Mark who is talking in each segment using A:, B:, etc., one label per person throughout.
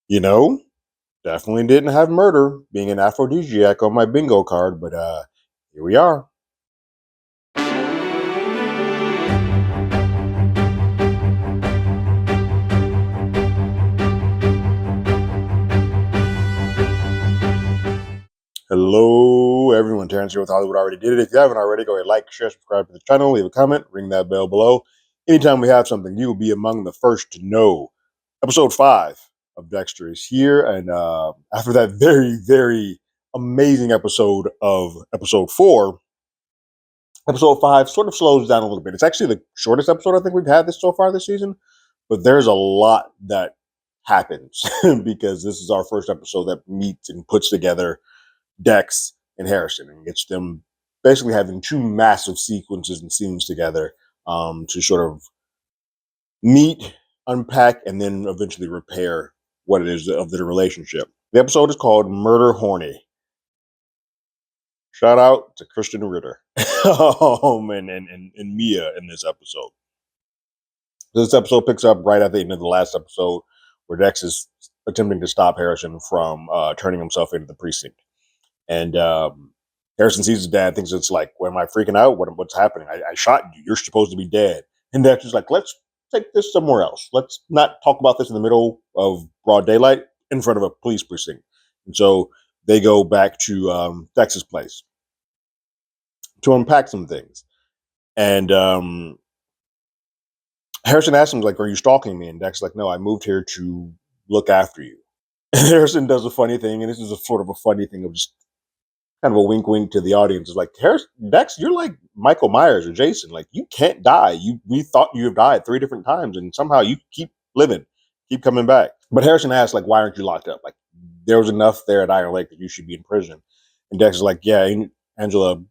A: You know, definitely didn't have murder being an aphrodisiac on my bingo card, but here we are. Hello, everyone. Terrence here with Hollywood Already Did It. If you haven't already, go ahead, like, share, subscribe to the channel, leave a comment, ring that bell below. Anytime we have something, you will be among the first to know. Episode 5 of Dexter is here, and after that very, very amazing episode of episode 4, episode 5 sort of slows down a little bit. It's actually the shortest episode I think we've had this so far this season, but there's a lot that happens because this is our first episode that meets and puts together Dex and Harrison and gets them basically having two massive sequences and scenes together to sort of meet, unpack, and then eventually repair what it is of their relationship. The episode is called Murder Horny. Shout out to Christian Ritter and Mia in this episode. This episode picks up right at the end of the last episode where Dex is attempting to stop Harrison from turning himself into the precinct. And Harrison sees his dad, thinks it's like, "What am I freaking out? What's happening? I shot you. You're supposed to be dead." And Dexter's like, "Let's take this somewhere else. Let's not talk about this in the middle of broad daylight in front of a police precinct." And so they go back to Dex's place to unpack some things. And Harrison asks him, like, "Are you stalking me?" And Dex's like, "No, I moved here to look after you." And Harrison does a funny thing, and this is a sort of a funny thing of just kind of a wink wink to the audience. It's like, Harris, Dex, you're like Michael Myers or Jason. Like, you can't die. We thought you have died 3 different times, and somehow you keep living, keep coming back. But Harrison asks, like, why aren't you locked up? Like, there was enough there at Iron Lake that you should be in prison. And Dex is like, yeah, Angela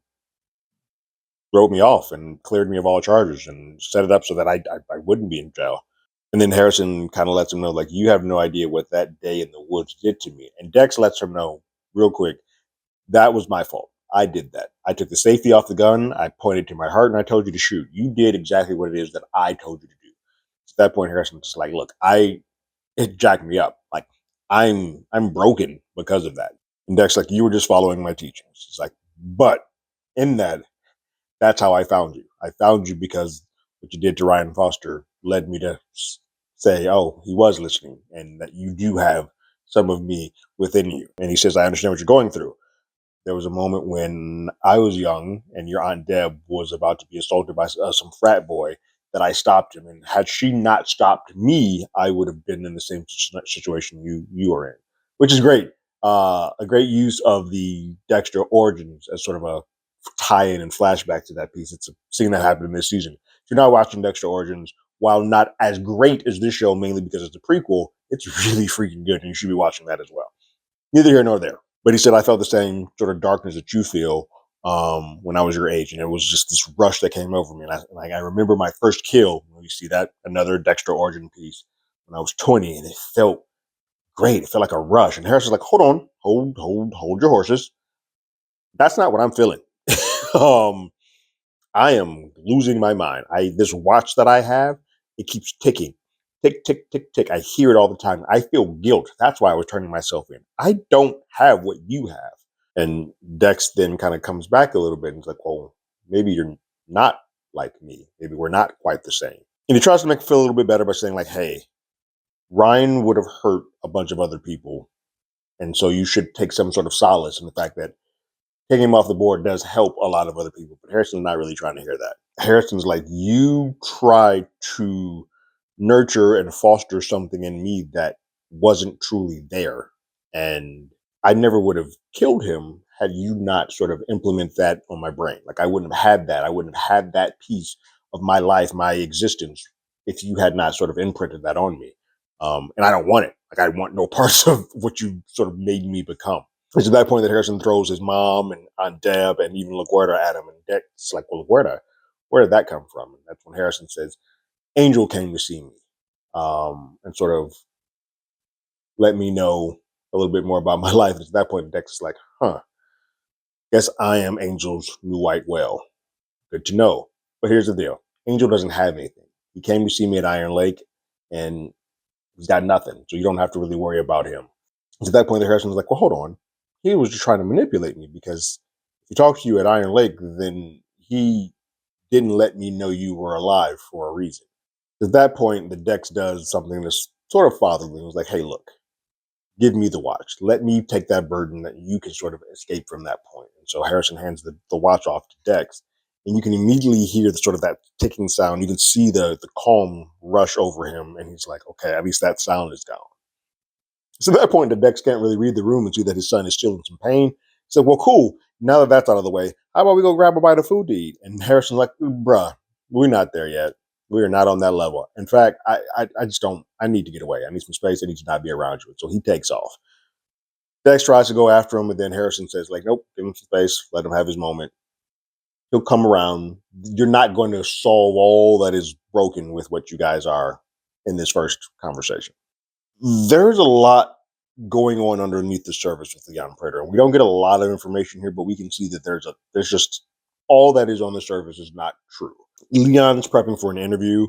A: wrote me off and cleared me of all charges and set it up so that I wouldn't be in jail. And then Harrison kind of lets him know, like, you have no idea what that day in the woods did to me. And Dex lets him know real quick, that was my fault. I did that. I took the safety off the gun. I pointed to my heart and I told you to shoot. You did exactly what it is that I told you to do. At that point, Harrison's just like, look, it jacked me up. Like, I'm broken because of that. And Dex like, you were just following my teachings. It's like, but in that's how I found you. I found you because what you did to Ryan Foster led me to say, oh, he was listening and that you do have some of me within you. And he says, I understand what you're going through. There was a moment when I was young and your Aunt Deb was about to be assaulted by some frat boy that I stopped him. And had she not stopped me, I would have been in the same situation you are in, which is great. A great use of the Dexter origins as sort of a tie-in and flashback to that piece. It's a scene that happened in this season. If you're not watching Dexter Origins, while not as great as this show, mainly because it's a prequel, it's really freaking good, and you should be watching that as well. Neither here nor there. But he said, I felt the same sort of darkness that you feel when I was your age. And it was just this rush that came over me. And I remember my first kill. You see that, another Dexter origin piece, when I was 20, and it felt great. It felt like a rush. And Harris was like, hold on, hold your horses. That's not what I'm feeling. um, I am losing my mind. This watch that I have, it keeps ticking. Tick, tick, tick, tick. I hear it all the time. I feel guilt. That's why I was turning myself in. I don't have what you have. And Dex then kind of comes back a little bit and is like, well, maybe you're not like me. Maybe we're not quite the same. And he tries to make it feel a little bit better by saying, like, hey, Ryan would have hurt a bunch of other people. And so you should take some sort of solace in the fact that taking him off the board does help a lot of other people. But Harrison's not really trying to hear that. Harrison's like, you try to nurture and foster something in me that wasn't truly there. And I never would have killed him had you not sort of implement that on my brain. Like, I wouldn't have had that. I wouldn't have had that piece of my life, my existence, if you had not sort of imprinted that on me. And I don't want it. Like, I want no parts of what you sort of made me become. It's at that point that Harrison throws his mom and Aunt Deb and even LaGuardia at him. And Dex like, well, LaGuardia, where did that come from? And that's when Harrison says, Angel came to see me and sort of let me know a little bit more about my life. And at that point, Dex is like, huh, guess I am Angel's new white whale. Good to know. But here's the deal. Angel doesn't have anything. He came to see me at Iron Lake, and He's got nothing, so you don't have to really worry about him. So at that point, the Harrison was like, well, hold on. He was just trying to manipulate me because if he talked to you at Iron Lake, then he didn't let me know you were alive for a reason. At that point, the Dex does something that's sort of fatherly. It was like, hey, look, give me the watch. Let me take that burden that you can sort of escape from that point. And so Harrison hands the watch off to Dex, and you can immediately hear the sort of that ticking sound. You can see the calm rush over him, and he's like, okay, at least that sound is gone. So at that point, the Dex can't really read the room and see that his son is still in some pain. He said, well, cool. Now that that's out of the way, how about we go grab a bite of food to eat? And Harrison's like, bruh, we're not there yet. We are not on that level. In fact, I just don't, I need to get away. I need some space. I need to not be around you. So he takes off. Dex tries to go after him, but then Harrison says, like, nope, give him some space. Let him have his moment. He'll come around. You're not going to solve all that is broken with what you guys are in this first conversation. There's a lot going on underneath the surface with the Young Predator. And we don't get a lot of information here, but we can see that there's just all that is on the surface is not true. Leon's prepping for an interview,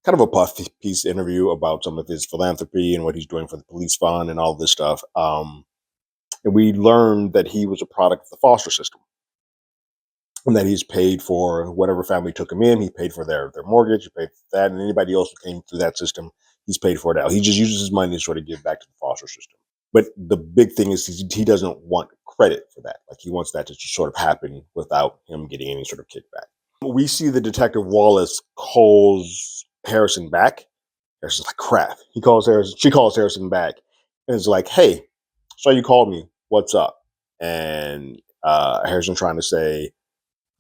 A: kind of a puff piece interview about some of his philanthropy and what he's doing for the police fund and all this stuff. And we learned that he was a product of the foster system, and that he's paid for whatever family took him in. He paid for their mortgage, he paid for that, and anybody else who came through that system, he's paid for it out. He just uses his money to sort of give back to the foster system. But the big thing is he doesn't want credit for that. Like he wants that to just sort of happen without him getting any sort of kickback. We see the detective Wallace calls Harrison back. Harrison's like, crap. She calls Harrison back and is like, hey, so you called me. What's up? And Harrison trying to say,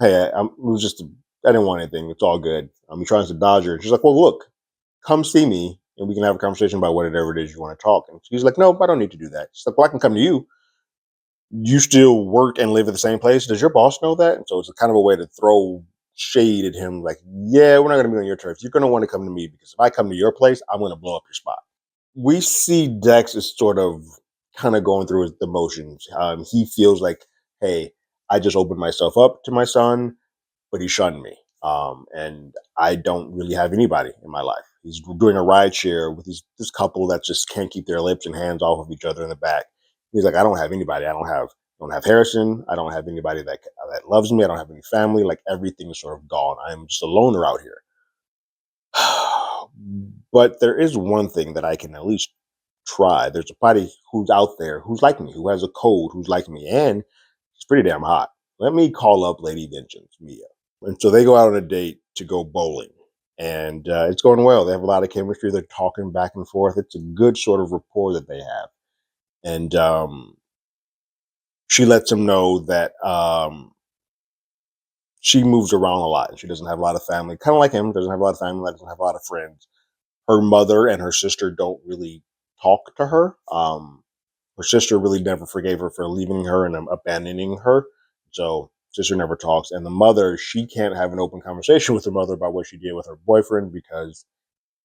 A: hey, I didn't want anything. It's all good. He tries to dodge her. She's like, well, look, come see me and we can have a conversation about whatever it is you want to talk. And she's like, nope, I don't need to do that. She's like, well, I can come to you. You still work and live at the same place. Does your boss know that? And so it's a kind of a way to throw shade at him. Like, yeah, we're not going to be on your turf. You're going to want to come to me because if I come to your place, I'm going to blow up your spot. We see Dex is sort of kind of going through the motions. He feels like, hey, I just opened myself up to my son, but he shunned me. And I don't really have anybody in my life. He's doing a ride share with this couple that just can't keep their lips and hands off of each other in the back. He's like, I don't have anybody. I don't have Harrison. I don't have anybody that loves me. I don't have any family. Like everything is sort of gone. I'm just a loner out here. But there is one thing that I can at least try. There's somebody who's out there who's like me, who has a code, who's like me, and she's pretty damn hot. Let me call up Lady Vengeance, Mia. And so they go out on a date to go bowling. And it's going well. They have a lot of chemistry. They're talking back and forth. It's a good sort of rapport that they have. And she lets him know that she moves around a lot. And she doesn't have a lot of family. Kind of like him. Doesn't have a lot of family. Doesn't have a lot of friends. Her mother and her sister don't really talk to her. Her sister really never forgave her for leaving her and abandoning her. So sister never talks. And the mother, she can't have an open conversation with her mother about what she did with her boyfriend because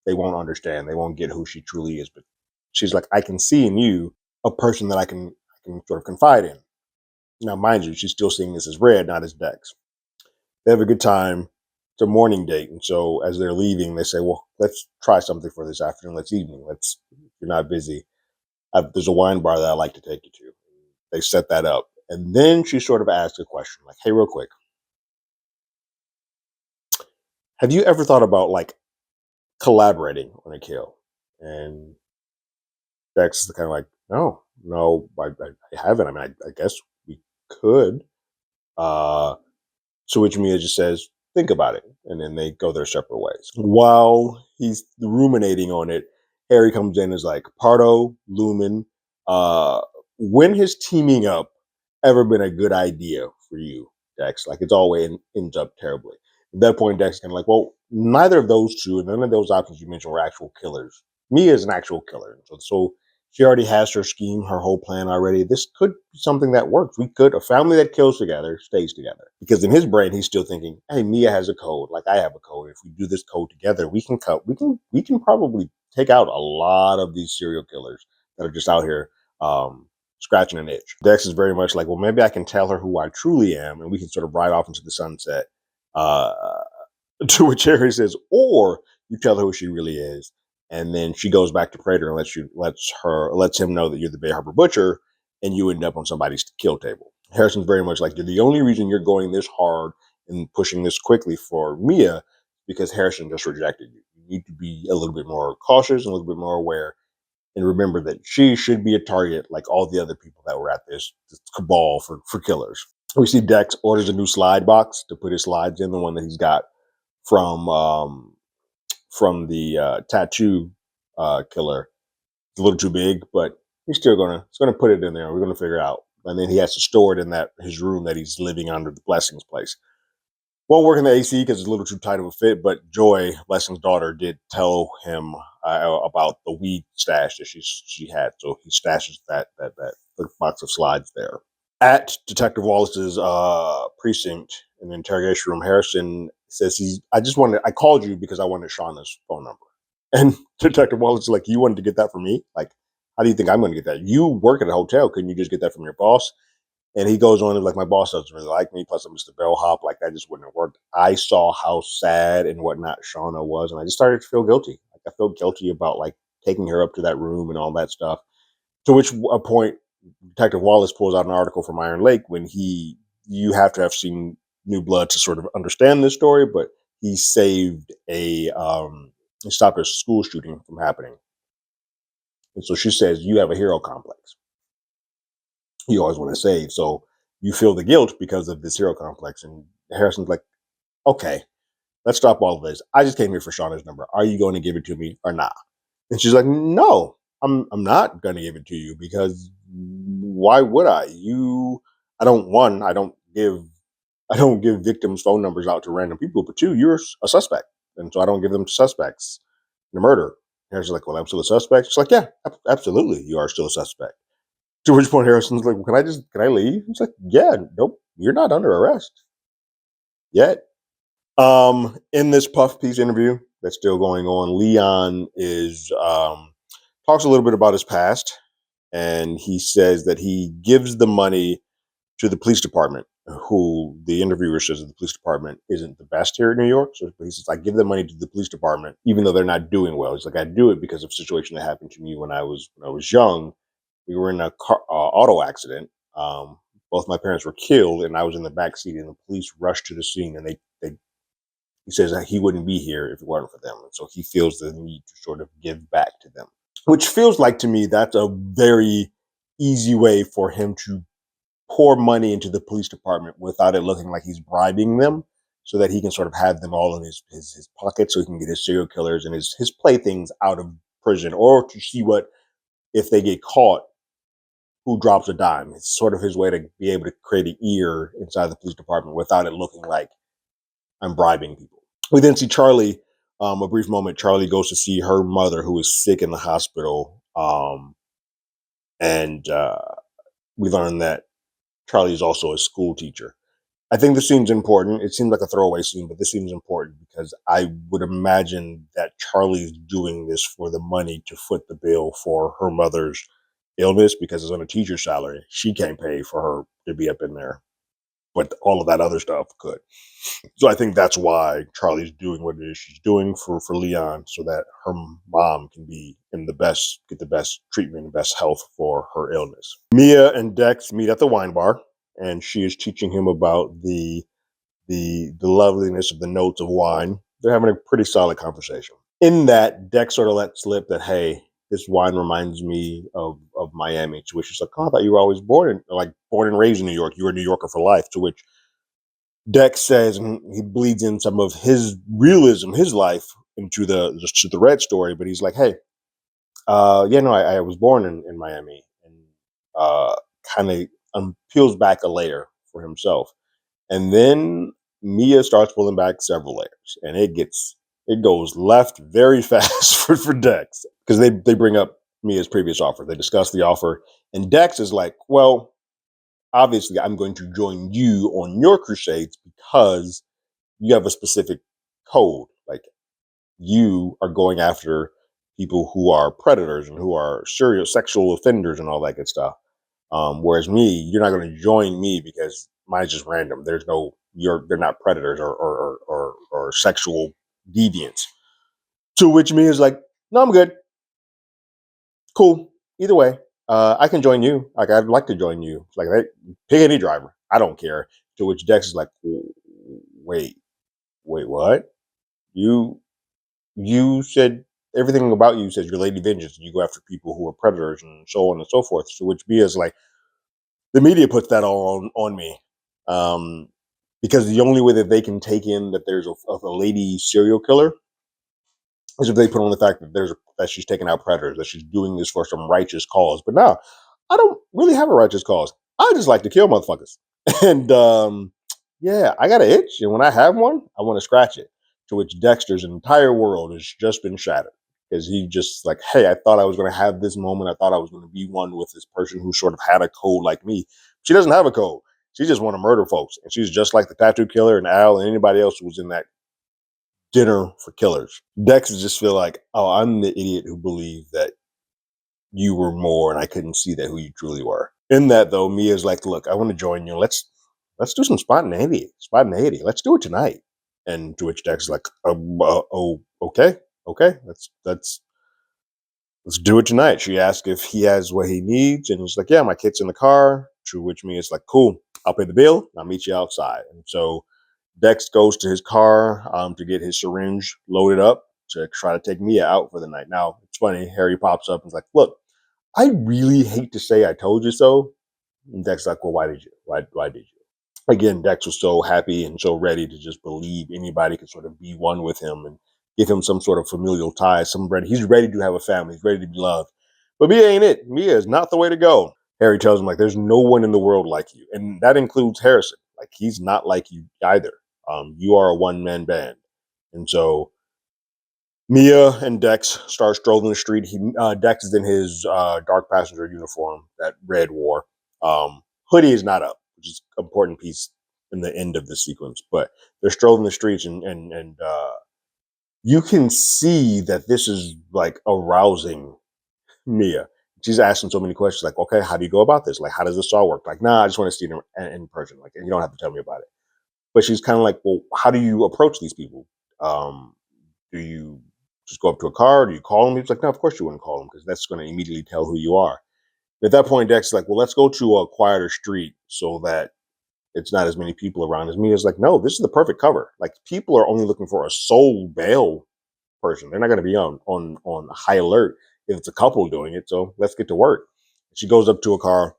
A: they won't understand. They won't get who she truly is. But she's like, I can see in you a person that I can sort of confide in. Now, mind you, she's still seeing this as Red, not as Dex. They have a good time. It's a morning date. And so as they're leaving, they say, well, let's try something for this afternoon. Let's evening. If you're not busy. There's a wine bar that I like to take you to. They set that up. And then she sort of asks a question like, hey, real quick, have you ever thought about like collaborating on a kill? And Dex is kind of like, no, I haven't. I mean, I guess we could. To which Mia just says, think about it. And then they go their separate ways. While he's ruminating on it, Harry comes in and is like, Pardo, Lumen, when has teaming up ever been a good idea for you, Dex? Like, it's always ends up terribly. At that point, Dex is kind of like, well, neither of those two and none of those options you mentioned were actual killers. Mia is an actual killer. So she already has her scheme, her whole plan already. This could be something that works. A family that kills together stays together. Because in his brain, he's still thinking, hey, Mia has a code, like I have a code. If we do this code together, we can probably take out a lot of these serial killers that are just out here scratching an itch. Dex is very much like, well, maybe I can tell her who I truly am, and we can sort of ride off into the sunset. To which Harry says, or you tell her who she really is, And then she goes back to Prater and lets him know that you're the Bay Harbor Butcher, and you end up on somebody's kill table. Harrison's very much like, you're the only reason you're going this hard and pushing this quickly for Mia, because Harrison just rejected you. You need to be a little bit more cautious and a little bit more aware, and remember that she should be a target like all the other people that were at this cabal for killers. We see Dex orders a new slide box to put his slides in, the one that he's got from the tattoo killer. It's a little too big, but he's gonna put it in there. We're gonna figure it out. And then he has to store it in that his room that he's living under, the Blessings place. Won't work in the AC because it's a little too tight of a fit. But Joy, Blessing's daughter, did tell him about the weed stash that she had, so he stashes that box of slides there. At Detective Wallace's precinct in the interrogation room, Harrison says I called you because I wanted Shauna's phone number. And Detective Wallace is like, you wanted to get that from me? Like, how do you think I'm going to get that? You work at a hotel. Couldn't you just get that from your boss? And he goes on and like, my boss doesn't really like me. Plus, I'm just a bellhop. Like, that just wouldn't have worked. I saw how sad and whatnot Shauna was, and I just started to feel guilty. Like, I felt guilty about like taking her up to that room and all that stuff. To which a point, Detective Wallace pulls out an article from Iron Lake when you have to have seen New Blood to sort of understand this story, but he saved he stopped a school shooting from happening. And so she says, you have a hero complex. You always want to save. So you feel the guilt because of this hero complex. And Harrison's like, okay, let's stop all of this. I just came here for Shauna's number. Are you going to give it to me or not? And she's like, no, I'm not going to give it to you, because why would I? I don't give victims' phone numbers out to random people, but two, you're a suspect. And so I don't give them to suspects in a murder. Harrison's like, well, I'm still a suspect. She's like, yeah, absolutely. You are still a suspect. To which point Harrison's like, well, can I leave? He's like, yeah, nope, you're not under arrest yet. In this puff piece interview that's still going on, Leon is talks a little bit about his past, and he says that he gives the money to the police department, who the interviewer says that the police department isn't the best here in New York. So he says, I give the money to the police department, even though they're not doing well. He's like, I do it because of a situation that happened to me when I was young. We were in a auto accident. Both my parents were killed, and I was in the back seat, and the police rushed to the scene, and he says that he wouldn't be here if it weren't for them. And so he feels the need to sort of give back to them, which feels like to me that's a very easy way for him to pour money into the police department without it looking like he's bribing them, so that he can sort of have them all in his pocket, so he can get his serial killers and his playthings out of prison, or to see what, if they get caught, who drops a dime. It's sort of his way to be able to create an ear inside the police department without it looking like I'm bribing people. We then see Charlie, a brief moment. Charlie goes to see her mother, who is sick in the hospital. And we learn that Charlie is also a school teacher. I think this scene's important. It seems like a throwaway scene, but this seems important because I would imagine that Charlie's doing this for the money to foot the bill for her mother's illness, because it's on a teacher's salary. She can't pay for her to be up in there, but all of that other stuff could. So I think that's why Charlie's doing what it is she's doing for Leon, so that her mom can get the best treatment and best health for her illness. Mia and Dex meet at the wine bar, and she is teaching him about the loveliness of the notes of wine. They're having a pretty solid conversation. In that, Dex sort of let slip that, hey, this wine reminds me of Miami. To which she's like, oh, I thought you were always born and raised in New York. You were a New Yorker for life. To which Dex says, and he bleeds in some of his realism, his life, into the Red story. But he's like, hey, I was born in Miami, and kind of peels back a layer for himself. And then Mia starts pulling back several layers, and it goes left very fast for Dex, because they bring up Mia's previous offer. They discuss the offer, and Dex is like, well, obviously I'm going to join you on your crusades because you have a specific code. Like, you are going after people who are predators and who are serial sexual offenders and all that good stuff. Whereas me, you're not going to join me because mine's just random. They're not predators or sexual deviants. To which me is like, No, I'm good. Cool. Either way, I can join you. Like, I'd like to join you. Like, hey, pick any driver. I don't care. To which Dex is like, wait, wait, what? You you said everything about you says you're Lady Vengeance and you go after people who are predators and so on and so forth. To which Mia's like, the media puts that all on me. Um, because the only way that they can take in that there's a lady serial killer is if they put on the fact that that she's taking out predators, that she's doing this for some righteous cause. But now, I don't really have a righteous cause. I just like to kill motherfuckers. And yeah, I got an itch, and when I have one, I want to scratch it. To which Dexter's entire world has just been shattered because he just like, hey, I thought I was going to have this moment. I thought I was going to be one with this person who sort of had a code like me. She doesn't have a code. She just want to murder folks, and she's just like the tattoo killer and Al and anybody else who was in that dinner for killers. Dexter just feel like, oh, I'm the idiot who believed that you were more, and I couldn't see that who you truly were. In that though, Mia's like, look, I want to join you. Let's do some spontaneity. Spontaneity. Let's do it tonight. And to which Dexter's like, oh, okay, okay, let's do it tonight. She asks if he has what he needs, and he's like, yeah, my kit's in the car. To which Mia's like, cool, I'll pay the bill. I'll meet you outside. And so Dex goes to his car to get his syringe loaded up to try to take Mia out for the night. Now, it's funny. Harry pops up and is like, look, I really hate to say I told you so. And Dex is like, well, why did you? Why did you? Again, Dex was so happy and so ready to just believe anybody could sort of be one with him and give him some sort of familial tie. He's ready to have a family. He's ready to be loved. But Mia ain't it. Mia is not the way to go. Harry tells him, like, there's no one in the world like you. And that includes Harrison. Like, he's not like you either. You are a one-man band. And so Mia and Dex start strolling the street. Dex is in his dark passenger uniform, that red wore. Hoodie is not up, which is an important piece in the end of the sequence. But they're strolling the streets, and you can see that this is like arousing Mia. She's asking so many questions, like, okay, how do you go about this? Like, how does this all work? Like, nah, I just want to see it in person. Like, and you don't have to tell me about it. But she's kind of like, well, how do you approach these people? Do you just go up to a car? Do you call them? He's like, no, of course you wouldn't call them because that's going to immediately tell who you are. At that point, Dex is like, well, let's go to a quieter street so that it's not as many people around. As Mia's like, no, this is the perfect cover. Like, people are only looking for a soul bail person. They're not going to be on high alert if it's a couple doing it. So let's get to work. She goes up to a car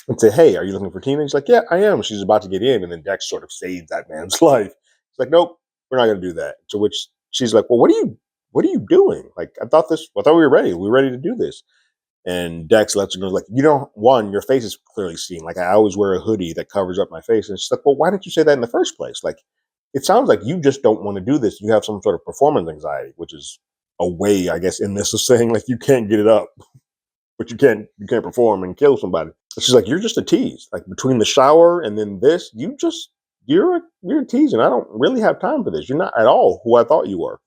A: and say, hey, are you looking for Tina? He's like, yeah, I am. She's about to get in. And then Dex sort of saves that man's life. He's like, nope, we're not going to do that. To which she's like, well, what are you doing? Like, I thought we were ready. We were ready to do this. And Dex lets her know, like, you don't, one, your face is clearly seen. Like, I always wear a hoodie that covers up my face. And she's like, well, why didn't you say that in the first place? Like, it sounds like you just don't want to do this. You have some sort of performance anxiety, which is a way, I guess, in this of saying, like, you can't get it up, but you can't perform and kill somebody. She's like, you're just a tease. Like, between the shower and then this, you're a tease, and I don't really have time for this. You're not at all who I thought you were.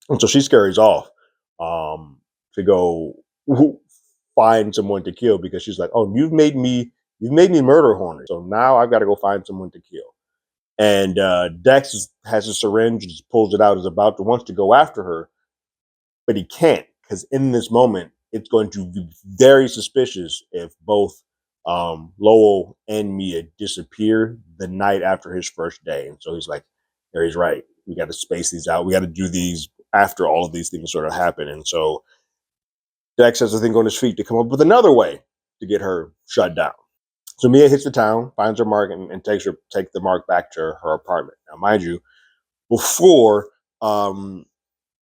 A: And so she scurries off to go find someone to kill because she's like, oh, you've made me murder Horny. So now I've got to go find someone to kill. And Dex has a syringe, just pulls it out, wants to go after her, but he can't because in this moment, it's going to be very suspicious if both Lowell and Mia disappear the night after his first day. And so he's like, Harry's right. We got to space these out. We got to do these after all of these things sort of happen. And so Dex has to think on his feet to come up with another way to get her shut down. So Mia hits the town, finds her mark, and takes the mark back to her apartment. Now, mind you, before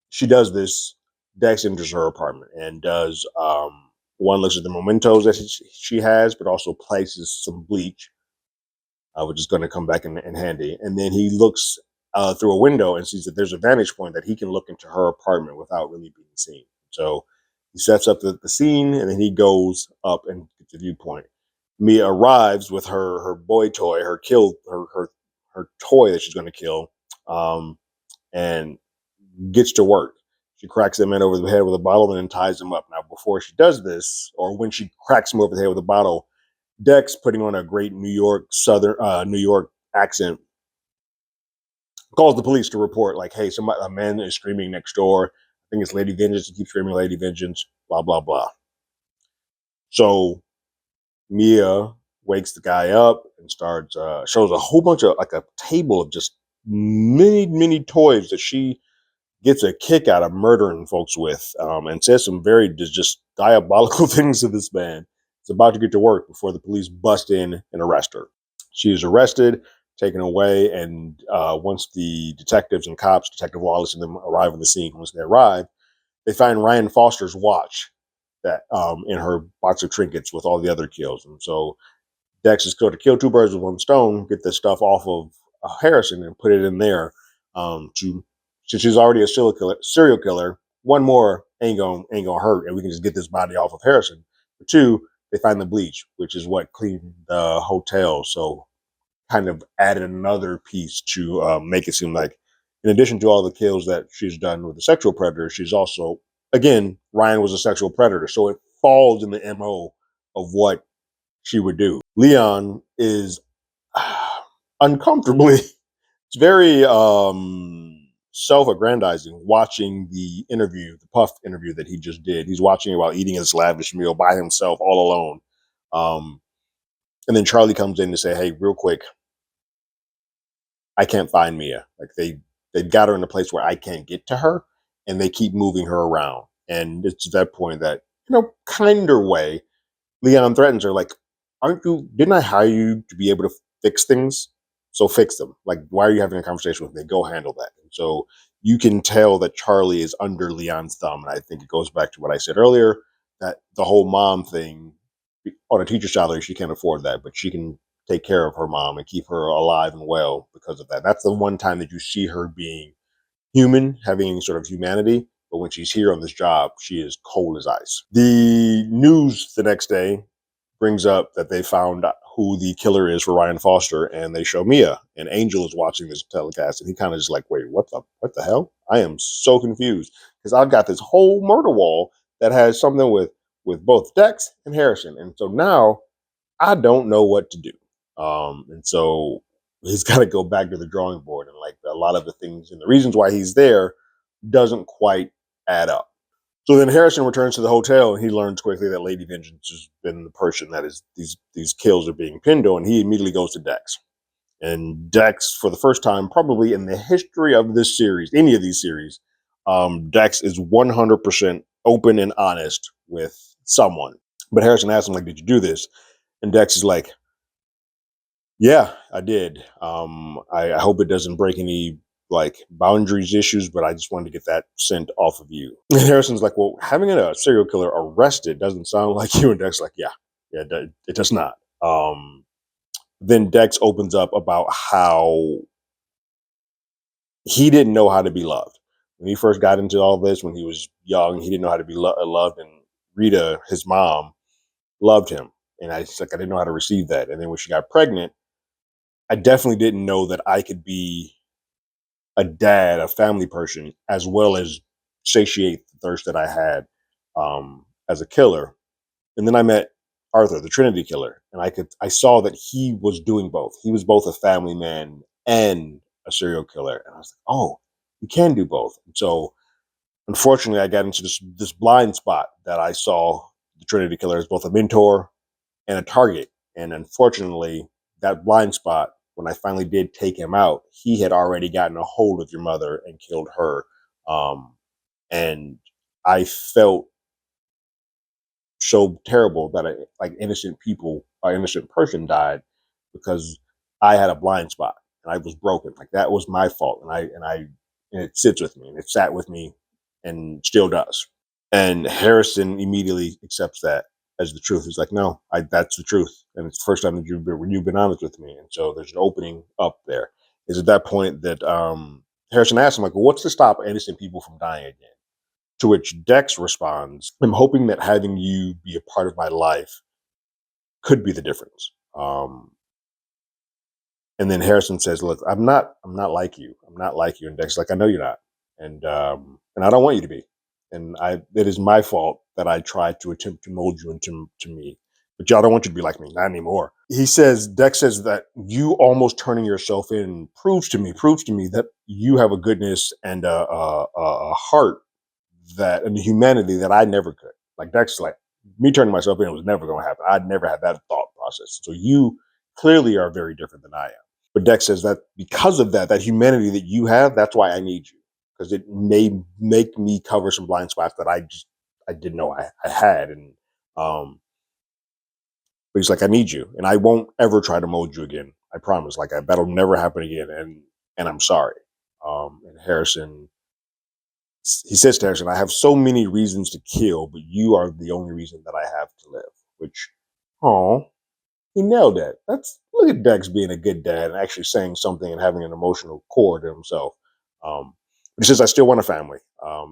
A: she does this, Dex enters her apartment and does one, looks at the mementos that she has, but also places some bleach, which is going to come back in handy. And then he looks through a window and sees that there's a vantage point that he can look into her apartment without really being seen. So he sets up the scene, and then he goes up and gets the viewpoint. Mia arrives with her boy toy, her toy that she's going to kill, and gets to work. She cracks that man over the head with a bottle and then ties him up. Now, before she does this, or when she cracks him over the head with a bottle, Dex, putting on a great New York accent, calls the police to report, like, hey, a man is screaming next door. I think it's Lady Vengeance. He keeps screaming Lady Vengeance, blah, blah, blah. So Mia wakes the guy up and starts, shows a whole bunch of, like, a table of just many, many toys that she gets a kick out of murdering folks with, and says some very just diabolical things to this man. It's about to get to work before the police bust in and arrest her. She is arrested, taken away, and once the detectives and cops, Detective Wallace and them, arrive on the scene, once they arrive, they find Ryan Foster's watch that in her box of trinkets with all the other kills. And so Dex is going to kill two birds with one stone, get this stuff off of Harrison and put it in there. To since she's already a serial killer, one more ain't gonna hurt, and we can just get this body off of Harrison. But two, they find the bleach, which is what cleaned the hotel. So kind of added another piece to make it seem like, in addition to all the kills that she's done with the sexual predator, she's also, again, Ryan was a sexual predator, so it falls in the MO of what she would do. Leon is uncomfortably, it's very self-aggrandizing watching the interview, the Puff interview that he just did. He's watching it while eating his lavish meal by himself, all alone. And then Charlie comes in to say, hey, real quick, I can't find Mia. Like they've got her in a place where I can't get to her, and they keep moving her around. And it's at that point that, kinder way, Leon threatens her, like, didn't I hire you to be able to fix things? So fix them. Like, why are you having a conversation with me? Go handle that. And so you can tell that Charlie is under Leon's thumb. And I think it goes back to what I said earlier, that the whole mom thing, on a teacher's salary, she can't afford that, but she can take care of her mom and keep her alive and well because of that. That's the one time that you see her being human, having any sort of humanity. But when she's here on this job, she is cold as ice. The news the next day brings up that they found who the killer is for Ryan Foster, and they show Mia, and Angel is watching this telecast, and he kind of just like, wait, what the hell? I am so confused because I've got this whole murder wall that has something with both Dex and Harrison, and so now I don't know what to do. And so he's got to go back to the drawing board, and like a lot of the things and the reasons why he's there doesn't quite add up. So then Harrison returns to the hotel, and he learns quickly that Lady Vengeance has been the person that is these kills are being pinned on. He immediately goes to Dex, and Dex, for the first time probably in the history of this series, any of these series, Dex is 100% open and honest with someone. But Harrison asks him, like, "Did you do this?" And Dex is like, "Yeah, I did. I hope it doesn't break any like boundaries issues, but I just wanted to get that scent off of you." And Harrison's like, "Well, having a serial killer arrested doesn't sound like you." And Dex like, "Yeah, it does not." Then Dex opens up about how he didn't know how to be loved when he first got into all this. When he was young, he didn't know how to be loved, and Rita, his mom, loved him, and I just like I didn't know how to receive that. And then when she got pregnant, I definitely didn't know that I could be a dad, a family person, as well as satiate the thirst that I had as a killer. And then I met Arthur, the Trinity Killer, and I saw that he was doing both. He was both a family man and a serial killer, and I was like, oh, you can do both. And so, unfortunately, I got into this blind spot that I saw the Trinity Killer as both a mentor and a target. And unfortunately, that blind spot, when I finally did take him out, he had already gotten a hold of your mother and killed her. And I felt so terrible that like innocent people, or innocent person died because I had a blind spot and I was broken. Like that was my fault, and it sits with me and it sat with me and still does. And Harrison immediately accepts that as the truth. He's like, no, that's the truth. And it's the first time that you've been honest with me. And so there's an opening up there. Is at that point that Harrison asks him, like, well, what's to stop innocent people from dying again? To which Dex responds, I'm hoping that having you be a part of my life could be the difference. And then Harrison says, look, I'm not like you. I'm not like you. And Dex is like, I know you're not. And I don't want you to be. And it is my fault that I tried to attempt to mold you into me. but y'all don't want you to be like me, not anymore. He says, Dex says that you almost turning yourself in proves to me that you have a goodness and a heart that and a humanity that I never could. Like Dex, like me turning myself in was never going to happen. I'd never had that thought process. So you clearly are very different than I am. But Dex says that because of that humanity that you have, that's why I need you, because it may make me cover some blind spots that I didn't know I had. And but he's like, I need you, and I won't ever try to mold you again. I promise. Like that'll never happen again. And I'm sorry. And Harrison, he says to Harrison, I have so many reasons to kill, but you are the only reason that I have to live. Which, oh, he nailed that. Look at Dex being a good dad and actually saying something and having an emotional core to himself. He says, I still want a family,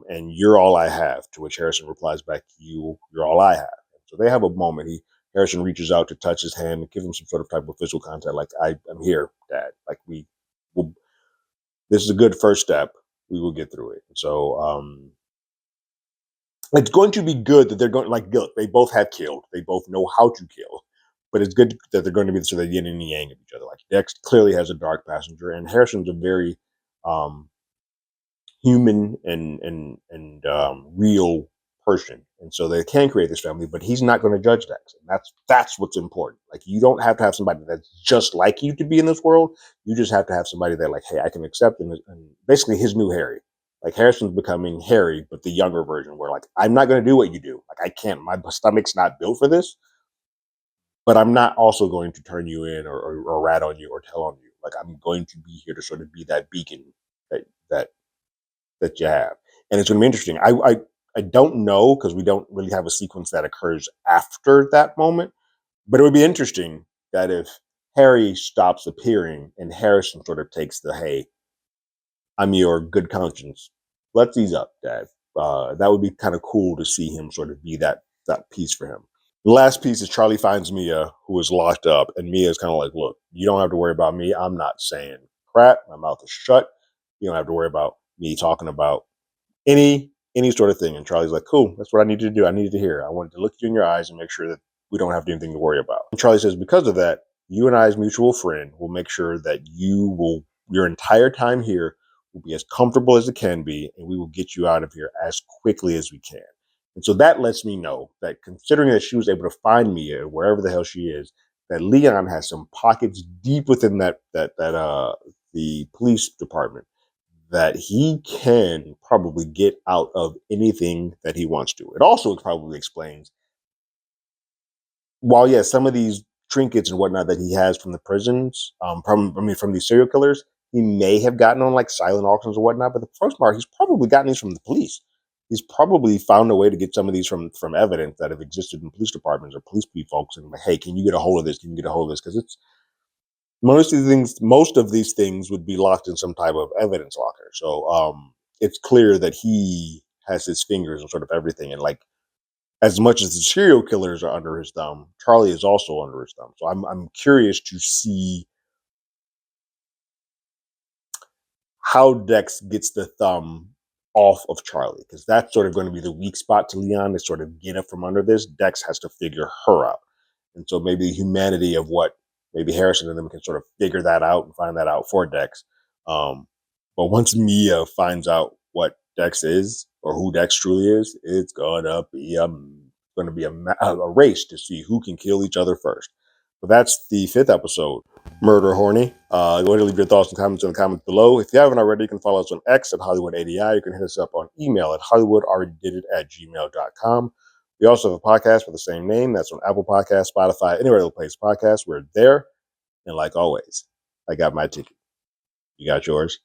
A: and you're all I have. To which Harrison replies back, you're all I have. So they have a moment. Harrison reaches out to touch his hand and give him some sort of type of physical contact, like I'm here, Dad. Like this is a good first step. We will get through it. So it's going to be good that they're going, like, look, they both have killed. They both know how to kill. But it's good that they're going to be sort of yin and yang of each other. Like Dex clearly has a dark passenger, and Harrison's a very human and real person, and so they can create this family. But he's not going to judge Dex, and that's what's important. Like you don't have to have somebody that's just like you to be in this world. You just have to have somebody that, like, hey, I can accept, and basically his new Harry. Like Harrison's becoming Harry, but the younger version, where like I'm not going to do what you do. Like I can't. My stomach's not built for this. But I'm not also going to turn you in or rat on you or tell on you. Like I'm going to be here to sort of be that beacon that that that you have. And it's going to be interesting. I don't know, because we don't really have a sequence that occurs after that moment. But it would be interesting that if Harry stops appearing and Harrison sort of takes the, hey, I'm your good conscience. Let's ease up, Dad. That would be kind of cool to see him sort of be that piece for him. The last piece is Charlie finds Mia, who is locked up, and Mia is kind of like, look, you don't have to worry about me. I'm not saying crap. My mouth is shut. You don't have to worry about me talking about any sort of thing. And Charlie's like, cool, that's what I needed to do. I needed to hear. I wanted to look you in your eyes and make sure that we don't have anything to worry about. And Charlie says, because of that, you and I's mutual friend will make sure that your entire time here will be as comfortable as it can be, and we will get you out of here as quickly as we can. And so that lets me know that, considering that she was able to find Mia wherever the hell she is, that Leon has some pockets deep within the police department that he can probably get out of anything that he wants to. It also probably explains, while yes, some of these trinkets and whatnot that he has from the prisons, from these serial killers, he may have gotten on like silent auctions or whatnot. But the first part, he's probably gotten these from the police. He's probably found a way to get some of these from evidence that have existed in police departments or police folks, and like, hey, can you get a hold of this? Can you get a hold of this? Because it's most of these things would be locked in some type of evidence locker. So it's clear that he has his fingers on sort of everything. And like, as much as the serial killers are under his thumb, Charlie is also under his thumb. So I'm curious to see how Dex gets the thumb off of Charlie, because that's sort of going to be the weak spot to Leon, to sort of get up from under this. Dex has to figure her out. And so maybe the humanity of what maybe Harrison and them can sort of figure that out and find that out for Dex. But once Mia finds out what Dex is, or who Dex truly is, it's gonna be a race to see who can kill each other first. But that's the 5th episode, Murder Horny. Go ahead and leave your thoughts and comments in the comments below. If you haven't already, you can follow us on X at Hollywood80i. You can hit us up on email at hollywoodalreadydidit@gmail.com. We also have a podcast with the same name. That's on Apple Podcasts, Spotify, anywhere that plays podcasts. We're there. And like always, I got my ticket. You got yours?